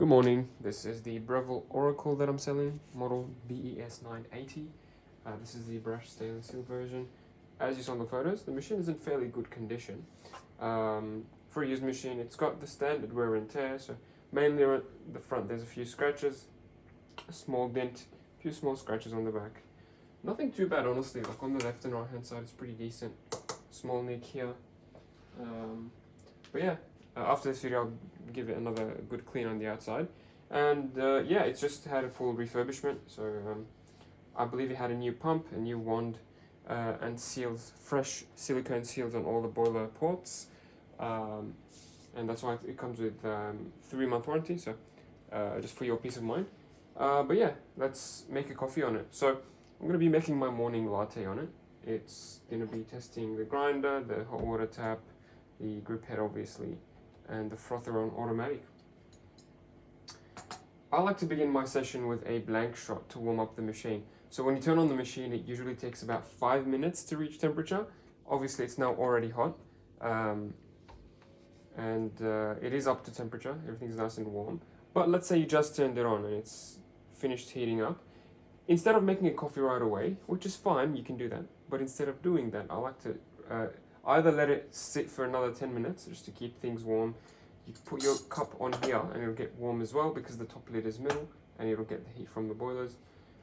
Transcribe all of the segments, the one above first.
Good morning, this is the Breville Oracle that I'm selling, model BES980. This is the brushed stainless steel version. As you saw in the photos, the machine is in fairly good condition. For a used machine, it's got the standard wear and tear, so mainly on the front there's a few scratches, a small dent, a few small scratches on the back. Nothing too bad honestly, like on the left and right hand side it's pretty decent. Small nick here. But yeah. After this video, I'll give it another good clean on the outside. And yeah, it's just had a full refurbishment. So I believe it had a new pump, a new wand, and seals, fresh silicone seals on all the boiler ports. And that's why it comes with 3-month warranty, so just for your peace of mind. But yeah, let's make a coffee on it. So I'm going to be making my morning latte on it. It's going to be testing the grinder, the hot water tap, the grip head obviously, and the frother on automatic. I like to begin my session with a blank shot to warm up the machine. So when you turn on the machine, it usually takes about 5 minutes to reach temperature. Obviously it's now already hot, and it is up to temperature, everything's nice and warm. But let's say you just turned it on and it's finished heating up. Instead of making a coffee right away, which is fine, you can do that, but instead of doing that, I like to either let it sit for another 10 minutes just to keep things warm. You put your cup on here and it'll get warm as well because the top lid is middle and it'll get the heat from the boilers.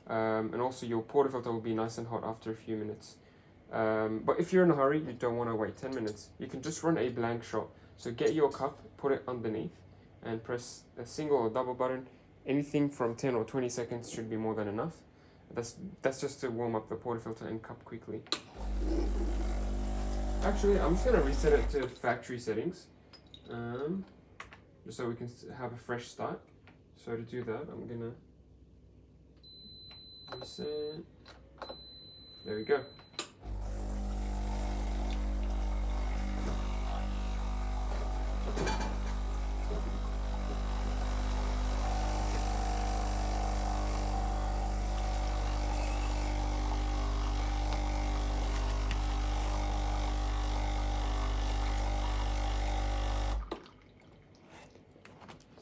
And also your portafilter will be nice and hot after a few minutes. But if you're in a hurry, you don't want to wait 10 minutes. You can just run a blank shot. So get your cup, put it underneath and press a single or double button. Anything from 10 or 20 seconds should be more than enough. That's just to warm up the portafilter and cup quickly. Actually, I'm just going to reset it to factory settings, just so we can have a fresh start. So to do that, I'm going to reset. There we go.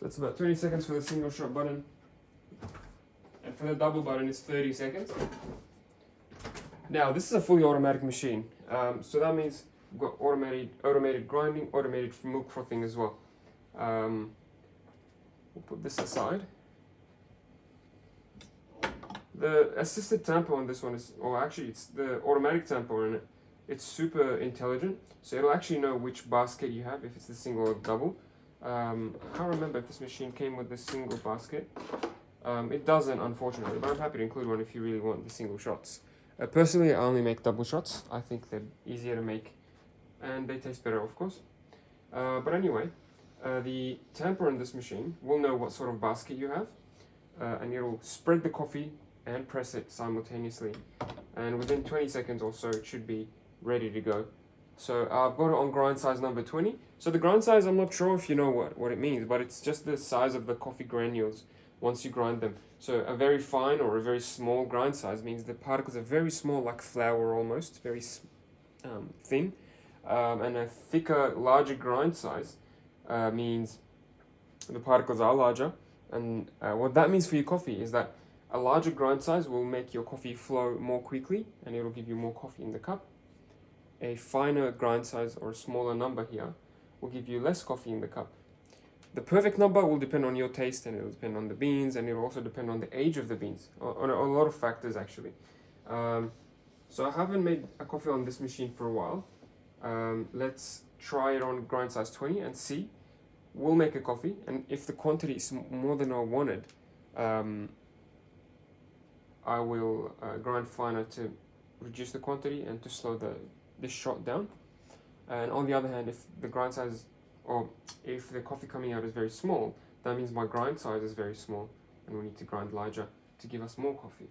That's about 20 seconds for the single shot button, and for the double button it's 30 seconds. Now this is a fully automatic machine, so that means we've got automated grinding, automated milk frothing as well. We'll put this aside. The assisted tamper on this one is, or actually it's the automatic tamper in it. It's super intelligent, so it'll actually know which basket you have, if it's the single or double. I can't remember if this machine came with the single basket. It doesn't, unfortunately, but I'm happy to include one if you really want the single shots. Personally, I only make double shots. I think they're easier to make and they taste better, of course. But anyway, the tamper in this machine will know what sort of basket you have, and it'll spread the coffee and press it simultaneously. And within 20 seconds or so, it should be ready to go. So I've got it on grind size number 20. So the grind size, I'm not sure if you know what it means, but it's just the size of the coffee granules once you grind them. So a very fine or a very small grind size means the particles are very small, like flour almost, very thin. And a thicker, larger grind size means the particles are larger. And what that means for your coffee is that a larger grind size will make your coffee flow more quickly and it will give you more coffee in the cup. A finer grind size or a smaller number here will give you less coffee in the cup. The perfect number will depend on your taste, and it will depend on the beans, and it will also depend on the age of the beans, on a lot of factors actually. So I haven't made a coffee on this machine for a while. Let's try it on grind size 20 and see. We'll make a coffee, and if the quantity is more than I wanted, I will grind finer to reduce the quantity and to slow this shot down. And on the other hand, if the grind size, or if the coffee coming out is very small, that means my grind size is very small and we need to grind larger to give us more coffee.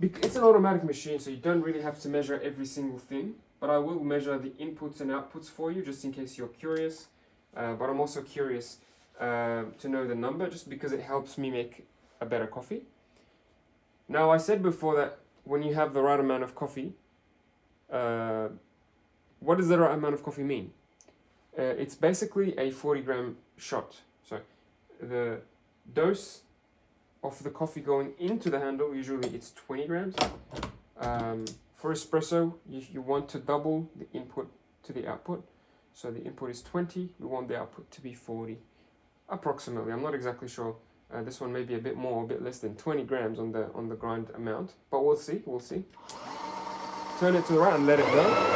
It's an automatic machine, so you don't really have to measure every single thing, but I will measure the inputs and outputs for you just in case you're curious. But I'm also curious to know the number just because it helps me make a better coffee. Now I said before that when you have the right amount of coffee, what does the right amount of coffee mean? It's basically a 40-gram shot. So the dose of the coffee going into the handle, usually it's 20 grams. For espresso, you want to double the input to the output. So the input is 20, we want the output to be 40, approximately. I'm not exactly sure. This one may be a bit more, a bit less than 20 grams on the grind amount, but we'll see, we'll see. Turn it to the right and let it go.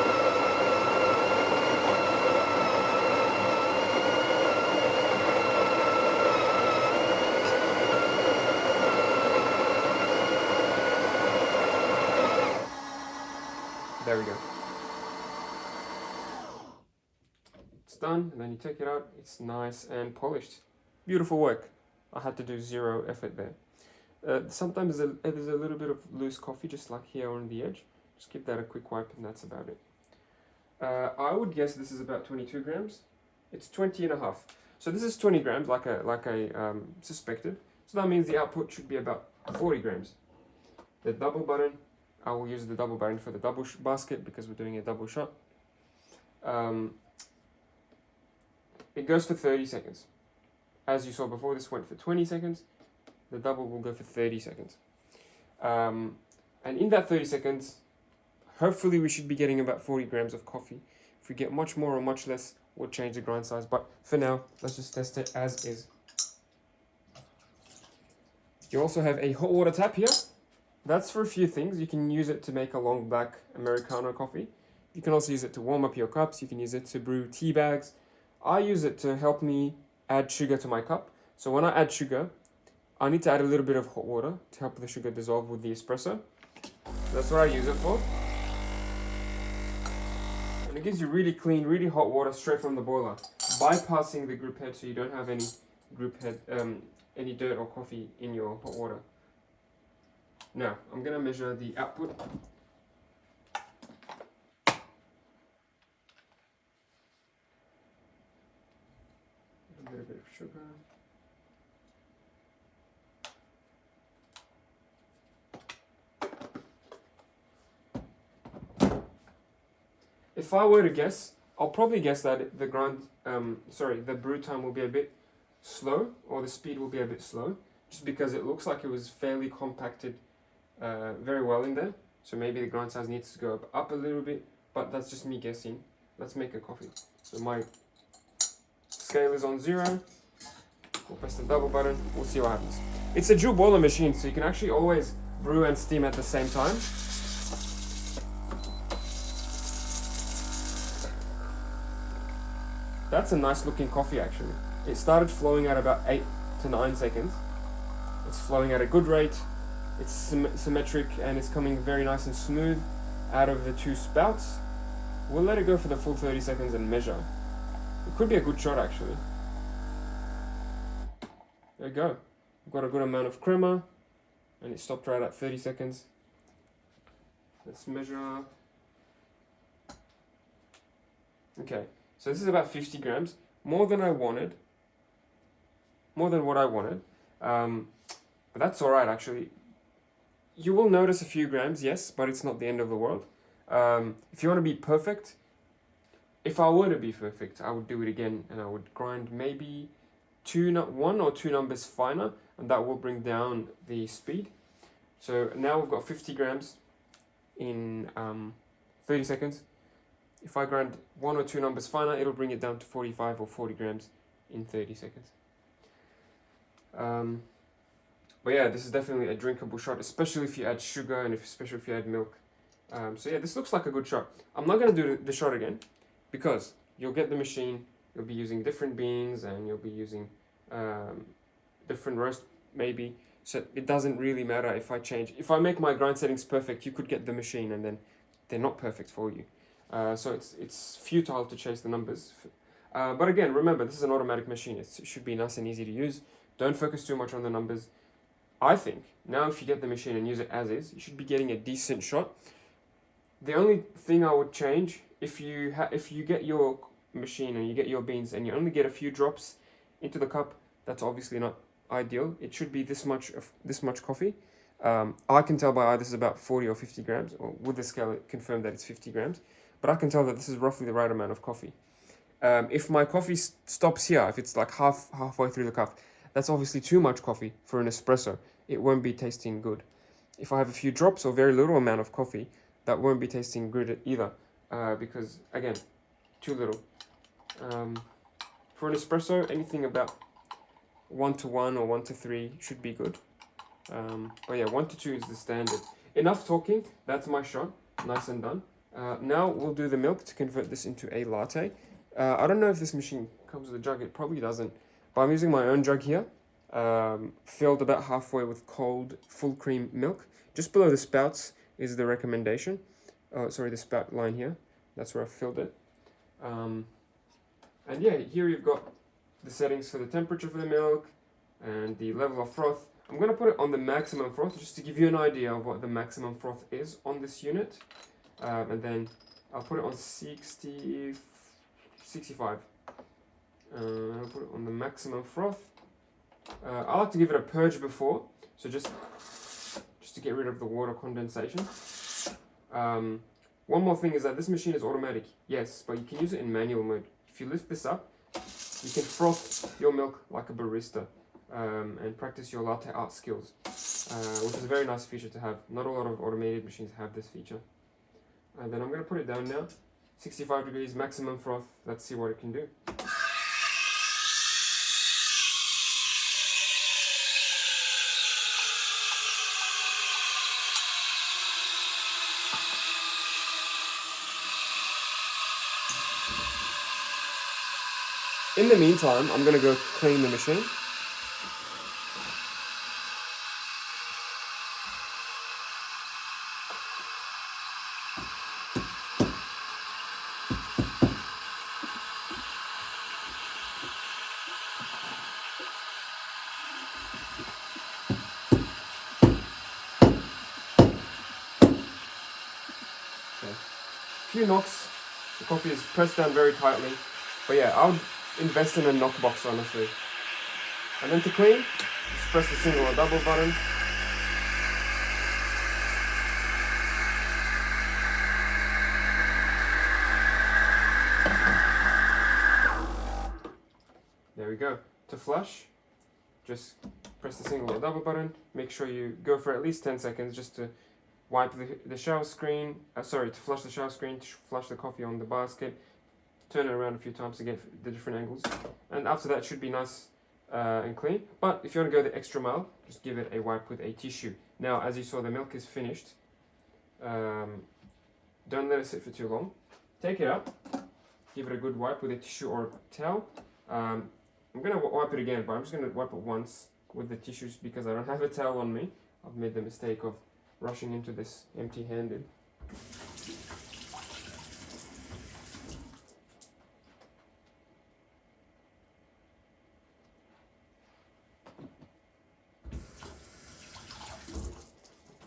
There we go. It's done, and then you take it out. It's nice and polished. Beautiful work. I had to do zero effort there. Sometimes there's a little bit of loose coffee, just like here on the edge. Just give that a quick wipe, and that's about it. I would guess this is about 22 grams. It's 20 and a half. So this is 20 grams, like I suspected. So that means the output should be about 40 grams. The double button, I will use the double button for the double basket because we're doing a double shot. It goes for 30 seconds. As you saw before, this went for 20 seconds. The double will go for 30 seconds. And in that 30 seconds, hopefully we should be getting about 40 grams of coffee. If we get much more or much less, we'll change the grind size. But for now, let's just test it as is. You also have a hot water tap here. That's for a few things. You can use it to make a long black Americano coffee. You can also use it to warm up your cups. You can use it to brew tea bags. I use it to help me add sugar to my cup. So when I add sugar, I need to add a little bit of hot water to help the sugar dissolve with the espresso. That's what I use it for. And it gives you really clean, really hot water straight from the boiler, bypassing the group head so you don't have any group head, any dirt or coffee in your hot water. Now, I'm going to measure the output. A little bit of sugar. If I were to guess, I'll probably guess that the the brew time will be a bit slow, or the speed will be a bit slow, just because it looks like it was fairly compacted very well in there. So maybe the grind size needs to go up a little bit, but that's just me guessing. Let's make a coffee. So my scale is on 0. We'll press the double button. We'll see what happens. It's a dual boiler machine, so you can actually always brew and steam at the same time. That's a nice looking coffee actually. It started flowing at about 8 to 9 seconds. It's flowing at a good rate. It's symmetric and it's coming very nice and smooth out of the two spouts. We'll let it go for the full 30 seconds and measure. It could be a good shot actually. There you go. We've got a good amount of crema and it stopped right at 30 seconds. Let's measure. Okay, so this is about 50 grams. More than I wanted. More than what I wanted. But that's alright actually. You will notice a few grams, yes, but it's not the end of the world. If you want to be perfect, if I were to be perfect, I would do it again and I would grind maybe 1 or 2 numbers finer, and that will bring down the speed. So now we've got 50 grams in 30 seconds. If I grind 1 or 2 numbers finer, it'll bring it down to 45 or 40 grams in 30 seconds. But yeah, this is definitely a drinkable shot, especially if you add sugar and especially if you add milk. So yeah, this looks like a good shot. I'm not going to do the shot again because you'll get the machine, you'll be using different beans and you'll be using different roast maybe. So it doesn't really matter if I change. If I make my grind settings perfect, you could get the machine and then they're not perfect for you. So it's futile to chase the numbers. But again, remember, this is an automatic machine. It should be nice and easy to use. Don't focus too much on the numbers. I think now if you get the machine and use it as is, you should be getting a decent shot. The only thing I would change, if you get your machine and you get your beans and you only get a few drops into the cup, that's obviously not ideal. It should be this much coffee. I can tell by eye this is about 40 or 50 grams, or with the scale it confirmed that it's 50 grams. But I can tell that this is roughly the right amount of coffee. If my coffee stops here, if it's like halfway through the cup, that's obviously too much coffee for an espresso. It won't be tasting good. If I have a few drops or very little amount of coffee, that won't be tasting good either, because again, too little. For an espresso, anything about 1 to 1 or 1 to 3 should be good. But yeah, 1 to 2 is the standard. Enough talking, that's my shot, nice and done. Now we'll do the milk to convert this into a latte. I don't know if this machine comes with a jug, it probably doesn't, but I'm using my own jug here, filled about halfway with cold full cream milk. Just below the spouts is the recommendation. Oh, sorry, the spout line here, that's where I filled it. And yeah, here you've got the settings for the temperature for the milk and the level of froth. I'm going to put it on the maximum froth just to give you an idea of what the maximum froth is on this unit. And then I'll put it on 65. I'll put it on the maximum froth. I like to give it a purge before, so just to get rid of the water condensation. One more thing is that this machine is automatic, yes, but you can use it in manual mode. If you lift this up, you can froth your milk like a barista, and practice your latte art skills, which is a very nice feature to have. Not a lot of automated machines have this feature. And then I'm going to put it down now. 65 degrees, maximum froth. Let's see what it can do. In the meantime, I'm going to go clean the machine. Few knocks, the coffee is pressed down very tightly, but yeah, I would invest in a knock box honestly. And then to clean, just press the single or double button. There we go. To flush, just press the single or double button. Make sure you go for at least 10 seconds just to wipe the shower screen, to flush the shower screen, to flush the coffee on the basket, turn it around a few times to get the different angles, and after that it should be nice and clean. But if you want to go the extra mile, just give it a wipe with a tissue. Now, as you saw, the milk is finished. Don't let it sit for too long. Take it out, give it a good wipe with a tissue or a towel. I'm going to wipe it again, but I'm just going to wipe it once with the tissues because I don't have a towel on me. I've made the mistake of rushing into this empty-handed.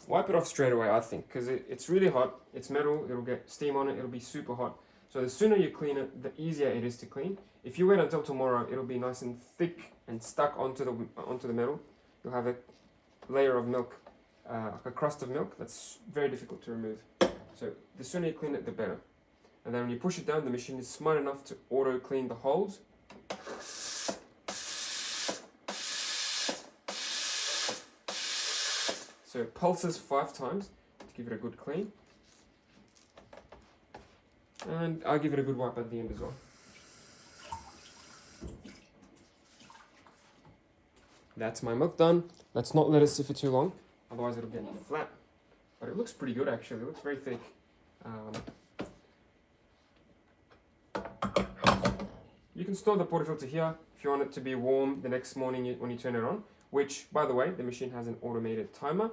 Wipe it off straight away, I think, because it's really hot. It's metal, it'll get steam on it, it'll be super hot. So the sooner you clean it, the easier it is to clean. If you wait until tomorrow, it'll be nice and thick and stuck onto the metal. You'll have a layer of milk, like a crust of milk, that's very difficult to remove. So the sooner you clean it, the better. And then when you push it down, the machine is smart enough to auto clean the holes. So it pulses 5 times to give it a good clean. And I'll give it a good wipe at the end as well. That's my milk done. Let's not let it sit for too long, otherwise it'll get flat. But it looks pretty good actually, it looks very thick. You can store the portafilter here if you want it to be warm the next morning when you turn it on, which, by the way, the machine has an automated timer.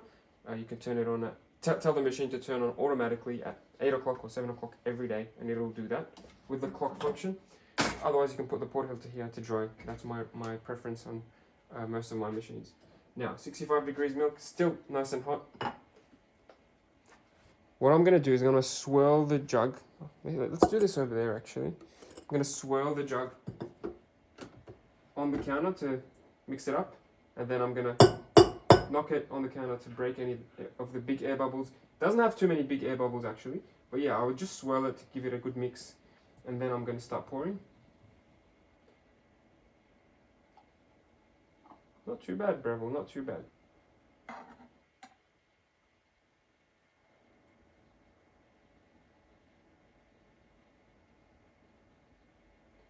You can turn it on tell the machine to turn on automatically at 8 o'clock or 7 o'clock every day, and it'll do that with the clock function. Otherwise, you can put the portafilter here to dry. That's my preference on most of my machines. Now, 65 degrees milk, still nice and hot. What I'm going to do is I'm going to swirl the jug. Let's do this over there, actually. I'm going to swirl the jug on the counter to mix it up, and then I'm going to knock it on the counter to break any of the big air bubbles. Doesn't have too many big air bubbles, actually. But yeah, I would just swirl it to give it a good mix, and then I'm going to start pouring. Not too bad, Breville, not too bad.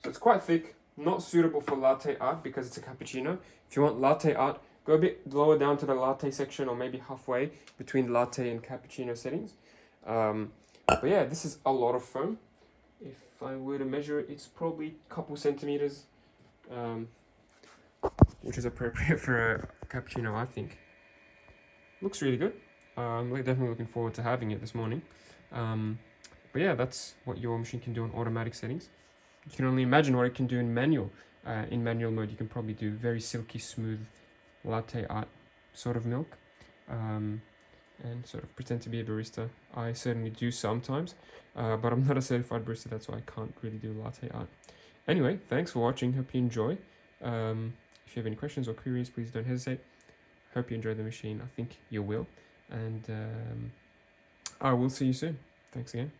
So it's quite thick, not suitable for latte art because it's a cappuccino. If you want latte art, go a bit lower down to the latte section, or maybe halfway between latte and cappuccino settings. But yeah, this is a lot of foam. If I were to measure it, it's probably a couple centimeters, which is appropriate for a cappuccino, I think. Looks really good. I'm definitely looking forward to having it this morning. But yeah, that's what your machine can do in automatic settings. You can only imagine what it can do in manual. In manual mode, you can probably do very silky smooth latte art sort of milk, and sort of pretend to be a barista. I certainly do sometimes, but I'm not a certified barista, that's why I can't really do latte art. Anyway, thanks for watching, hope you enjoy. If you have any questions or queries, please don't hesitate. Hope you enjoyed the machine, I think you will, and I will see you soon. Thanks again.